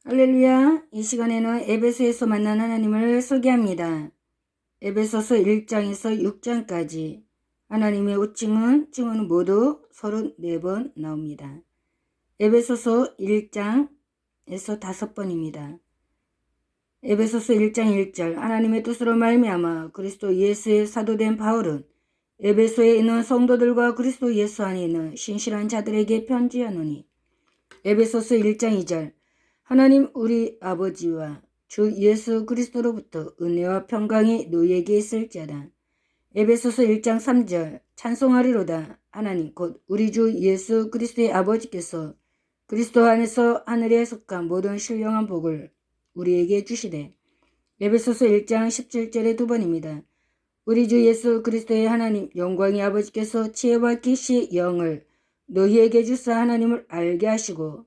할렐루야. 이 시간에는 에베소에서 만난 하나님을 소개합니다. 에베소서 1장에서 6장까지 하나님의 호칭은 증언은 모두 34번 나옵니다. 에베소서 1장에서 5번입니다. 에베소서 1장 1절 하나님의 뜻으로 말미암아 그리스도 예수의 사도된 바울은 에베소에 있는 성도들과 그리스도 예수 안에 있는 신실한 자들에게 편지하노니. 에베소서 1장 2절 하나님 우리 아버지와 주 예수 그리스도로부터 은혜와 평강이 너희에게 있을지어다. 에베소서 1장 3절 찬송하리로다. 하나님 곧 우리 주 예수 그리스도의 아버지께서 그리스도 안에서 하늘에 속한 모든 신령한 복을 우리에게 주시되. 에베소서 1장 17절의 두 번입니다. 우리 주 예수 그리스도의 하나님 영광의 아버지께서 지혜와 계시의 영을 너희에게 주사 하나님을 알게 하시고.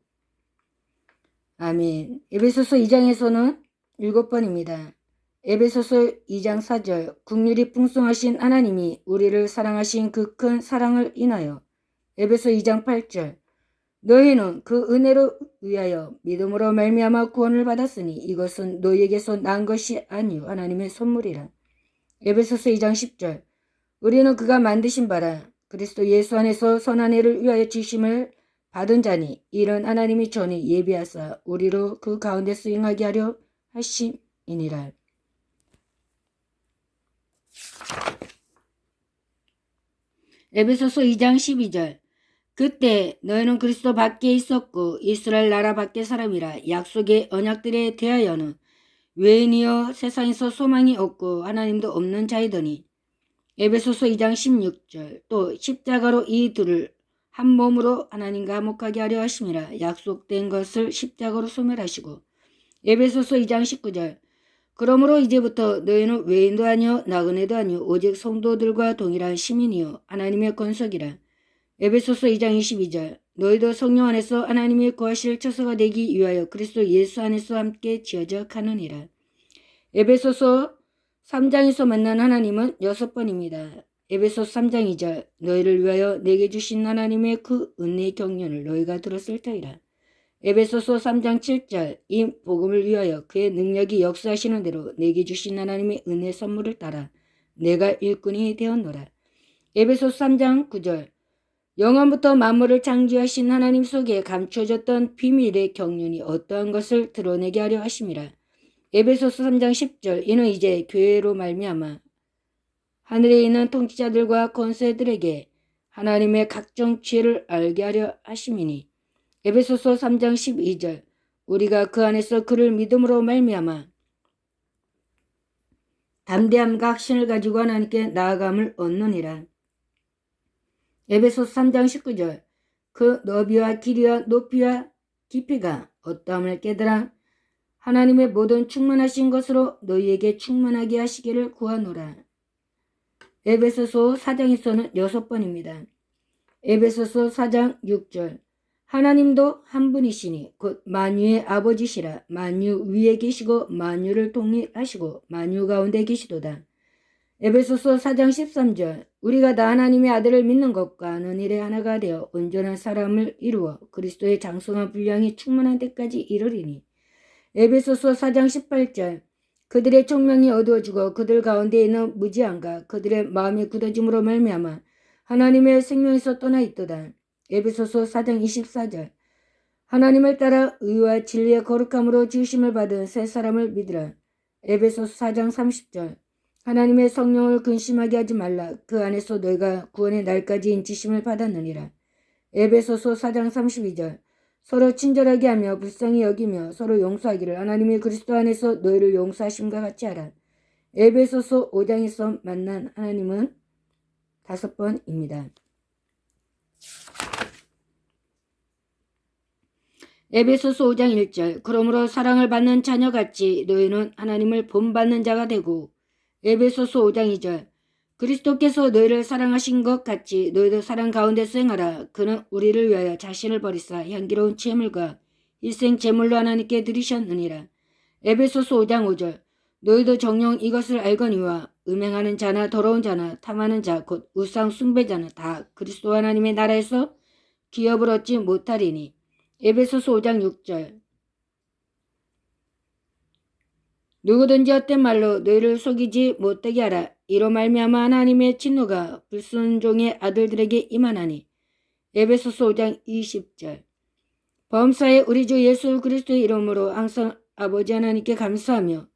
아멘. 에베소서 2장에서는 7번입니다. 에베소서 2장 4절 긍휼이 풍성하신 하나님이 우리를 사랑하신 그 큰 사랑을 인하여. 에베소 2장 8절 너희는 그 은혜로 위하여 믿음으로 말미암아 구원을 받았으니 이것은 너희에게서 난 것이 아니요 하나님의 선물이라. 에베소서 2장 10절 우리는 그가 만드신 바라 그리스도 예수 안에서 선한 일을 위하여 지심을 받은 자니 이런 하나님이 전에 예비하사 우리로 그 가운데 수행하게 하려 하심이니라. 에베소서 2장 12절 그때 너희는 그리스도 밖에 있었고 이스라엘 나라 밖의 사람이라 약속의 언약들에 대하여는 외인이여 세상에서 소망이 없고 하나님도 없는 자이더니. 에베소서 2장 16절 또 십자가로 이 둘을 한 몸으로 하나님과 화목하게 하려 하심이라. 약속된 것을 십자가로 소멸하시고. 에베소서 2장 19절 그러므로 이제부터 너희는 외인도 아니요 나그네도 아니요 오직 성도들과 동일한 시민이요 하나님의 권속이라. 에베소서 2장 22절 너희도 성령 안에서 하나님의 거하실 처소가 되기 위하여 그리스도 예수 안에서 함께 지어져 가느니라. 에베소서 3장에서 만난 하나님은 6번입니다. 에베소서 3장 2절 너희를 위하여 내게 주신 하나님의 그 은혜의 경륜을 너희가 들었을 터이라. 에베소서 3장 7절 이 복음을 위하여 그의 능력이 역사하시는 대로 내게 주신 하나님의 은혜 선물을 따라 내가 일꾼이 되었노라. 에베소서 3장 9절 영원부터 만물을 창조하신 하나님 속에 감춰졌던 비밀의 경륜이 어떠한 것을 드러내게 하려 하심이라. 에베소서 3장 10절 이는 이제 교회로 말미암아 하늘에 있는 통치자들과 권세들에게 하나님의 각종 지혜를 알게 하려 하심이니. 에베소서 3장 12절 우리가 그 안에서 그를 믿음으로 말미암아 담대함과 확신을 가지고 하나님께 나아감을 얻느니라. 에베소서 3장 19절 그 너비와 길이와 높이와 깊이가 어떠함을 깨달아 하나님의 모든 충만하신 것으로 너희에게 충만하게 하시기를 구하노라. 에베소서 4장에서는 6번입니다. 에베소서 4장 6절 하나님도 한 분이시니 곧 만유의 아버지시라. 만유 위에 계시고 만유를 통일하시고 만유 가운데 계시도다. 에베소서 4장 13절 우리가 다 하나님의 아들을 믿는 것과 아는 일에 하나가 되어 온전한 사람을 이루어 그리스도의 장성한 분량이 충만한 데까지 이르리니. 에베소서 4장 18절 그들의 총명이 어두워지고 그들 가운데 있는 무지함과 그들의 마음이 굳어짐으로 말미암아 하나님의 생명에서 떠나 있도다. 에베소서 4장 24절 하나님을 따라 의와 진리의 거룩함으로 지으심을 받은 새 사람을 믿으라. 에베소서 4장 30절 하나님의 성령을 근심하게 하지 말라. 그 안에서 너희가 구원의 날까지 인치심을 받았느니라. 에베소서 4장 32절 서로 친절하게 하며 불쌍히 여기며 서로 용서하기를 하나님의 그리스도 안에서 너희를 용서하심과 같이 하라. 에베소서 5장에서 만난 하나님은 5번입니다. 에베소서 5장 1절 그러므로 사랑을 받는 자녀같이 너희는 하나님을 본받는 자가 되고. 에베소서 5장 2절 그리스도께서 너희를 사랑하신 것 같이 너희도 사랑 가운데 수행하라. 그는 우리를 위하여 자신을 버리사 향기로운 제물과 일생 제물로 하나님께 드리셨느니라. 에베소서 5장 5절 너희도 정녕 이것을 알거니와 음행하는 자나 더러운 자나 탐하는 자 곧 우상 숭배자는 다 그리스도 하나님의 나라에서 기업을 얻지 못하리니. 에베소서 5장 6절 누구든지 헛된 말로 너희를 속이지 못되게 하라. 이로 말미암아 하나님의 진노가 불순종의 아들들에게 임하나니. 에베소서 5장 20절. 범사에 우리 주 예수 그리스도의 이름으로 항상 아버지 하나님께 감사하며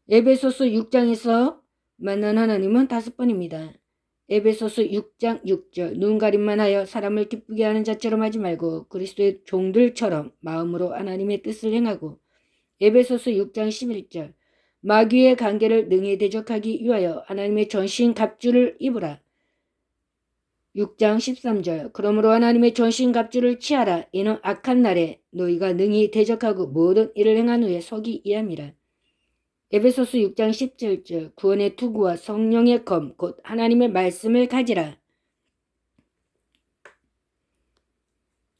에베소서 6장에서 만난 하나님은 5번입니다. 에베소서 6장 6절. 눈 가림만 하여 사람을 기쁘게 하는 자처럼 하지 말고 그리스도의 종들처럼 마음으로 하나님의 뜻을 행하고. 에베소서 6장 11절. 마귀의 관계를 능히 대적하기 위하여 하나님의 전신 갑주를 입으라. 6장 13절. 그러므로 하나님의 전신 갑주를 취하라. 이는 악한 날에 너희가 능히 대적하고 모든 일을 행한 후에 서기 위함이라. 에베소서 6장 17절. 구원의 투구와 성령의 검 곧 하나님의 말씀을 가지라.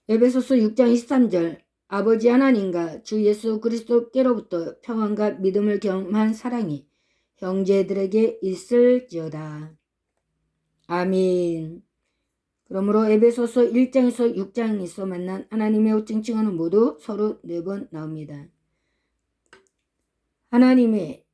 에베소서 6장 23절. 아버지 하나님과 주 예수 그리스도께로부터 평안과 믿음을 겸한 사랑이 형제들에게 있을지어다. 아멘. 그러므로 에베소서 1장에서 6장에서 만난 하나님의 호칭 칭호는 모두 서로 4번 나옵니다. 하나님의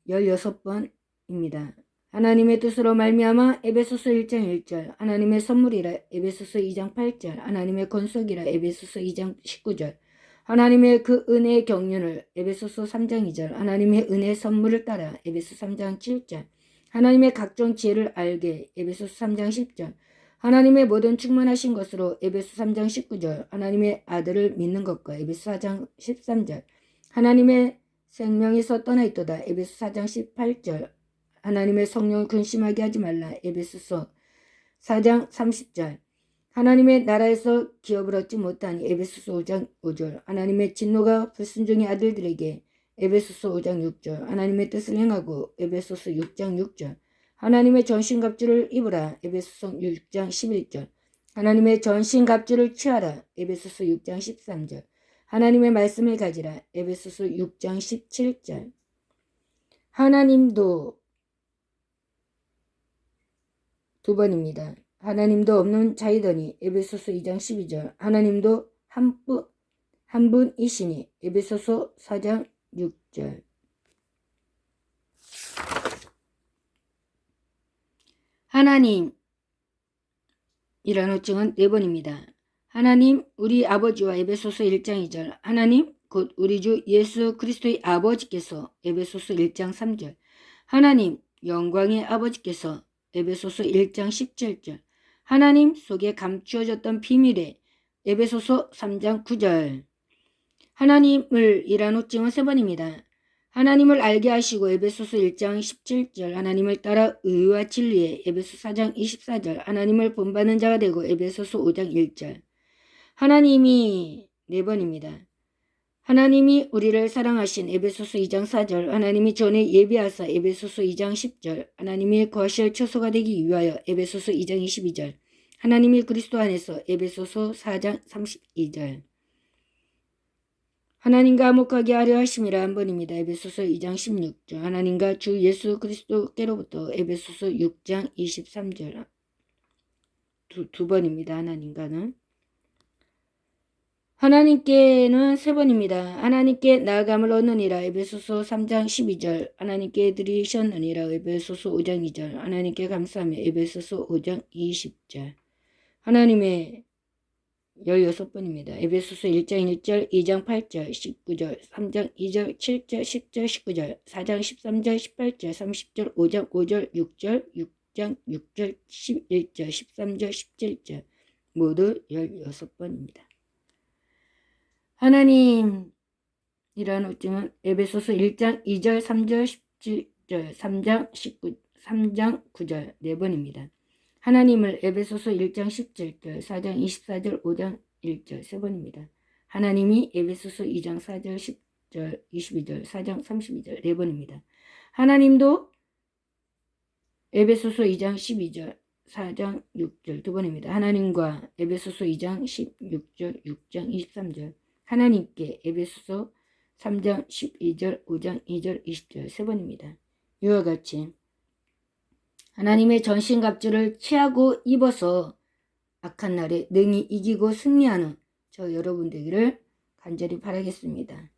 16번입니다. 하나님의 뜻으로 말미암아 에베소서 1장 1절. 하나님의 선물이라 에베소서 2장 8절. 하나님의 권속이라 에베소서 2장 19절. 하나님의 그 은혜의 경륜을 에베소서 3장 2절. 하나님의 은혜의 선물을 따라 에베소서 3장 7절. 하나님의 각종 지혜를 알게 에베소서 3장 10절. 하나님의 모든 충만하신 것으로 에베소 3장 19절. 하나님의 아들을 믿는 것과 에베소 4장 13절. 하나님의 생명에서 떠나 있도다 에베소 4장 18절. 하나님의 성령을 근심하게 하지 말라 에베소서 4장 30절. 하나님의 나라에서 기업을 얻지 못하니 에베소서 5장 5절. 하나님의 진노가 불순종의 아들들에게 에베소서 5장 6절. 하나님의 뜻을 행하고 에베소서 6장 6절. 하나님의 전신갑주를 입으라 에베소서 6장 11절. 하나님의 전신갑주를 취하라 에베소서 6장 13절. 하나님의 말씀을 가지라 에베소서 6장 17절. 하나님도 2번입니다. 하나님도 없는 자이더니 에베소서 2장 12절. 하나님도 한 분이시니 에베소서 4장 6절. 하나님이라는 호칭은 4번입니다. 하나님 우리 아버지와 에베소서 1장 2절. 하나님 곧 우리 주 예수 그리스도의 아버지께서 에베소서 1장 3절. 하나님 영광의 아버지께서 에베소서 1장 17절. 하나님 속에 감추어졌던 비밀에 에베소서 3장 9절. 하나님을 이란 호칭은 3번입니다. 하나님을 알게 하시고 에베소서 1장 17절. 하나님을 따라 의와 진리에 에베소 4장 24절. 하나님을 본받는 자가 되고 에베소서 5장 1절. 하나님이 4번입니다. 하나님이 우리를 사랑하신 에베소서 2장 4절. 하나님이 전에 예비하사 에베소서 2장 10절. 하나님이 거하실 처소가 되기 위하여 에베소서 2장 22절. 하나님이 그리스도 안에서 에베소서 4장 32절. 하나님과 화목하게 하려 하심이라 한 번입니다. 에베소서 2장 16절. 하나님과 주 예수 그리스도께로부터 에베소서 6장 23절. 두 번입니다. 하나님과는. 하나님께는 3번입니다. 하나님께 나아감을 얻느니라 에베소서 3장 12절. 하나님께 드리셨느니라 에베소서 5장 2절. 하나님께 감사하며 에베소서 5장 20절. 하나님의 16번입니다. 에베소서 1장 1절, 2장 8절, 19절, 3장 2절, 7절, 10절, 19절, 4장 13절, 18절, 30절, 5장 5절, 6절, 6장 6절, 11절, 13절, 17절. 모두 16번입니다. 하나님이라는 호칭은 에베소서 1장 2절, 3절, 17절, 3장 9절 4번입니다. 하나님을 에베소서 1장 17절, 4장 24절, 5장 1절 3번입니다. 하나님이 에베소서 2장 4절, 10절, 22절, 4장 32절 4번입니다. 하나님도 에베소서 2장 12절, 4장 6절 2번입니다. 하나님과 에베소서 2장 16절, 6장 23절. 하나님께 에베소서 3장 12절, 5장 2절, 20절 3번입니다. 이와 같이 하나님의 전신갑주를 취하고 입어서 악한 날에 능히 이기고 승리하는 저 여러분 되기를 간절히 바라겠습니다.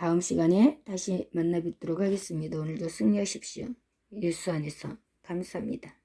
다음 시간에 다시 만나 뵙도록 하겠습니다. 오늘도 승리하십시오. 예수 안에서 감사합니다.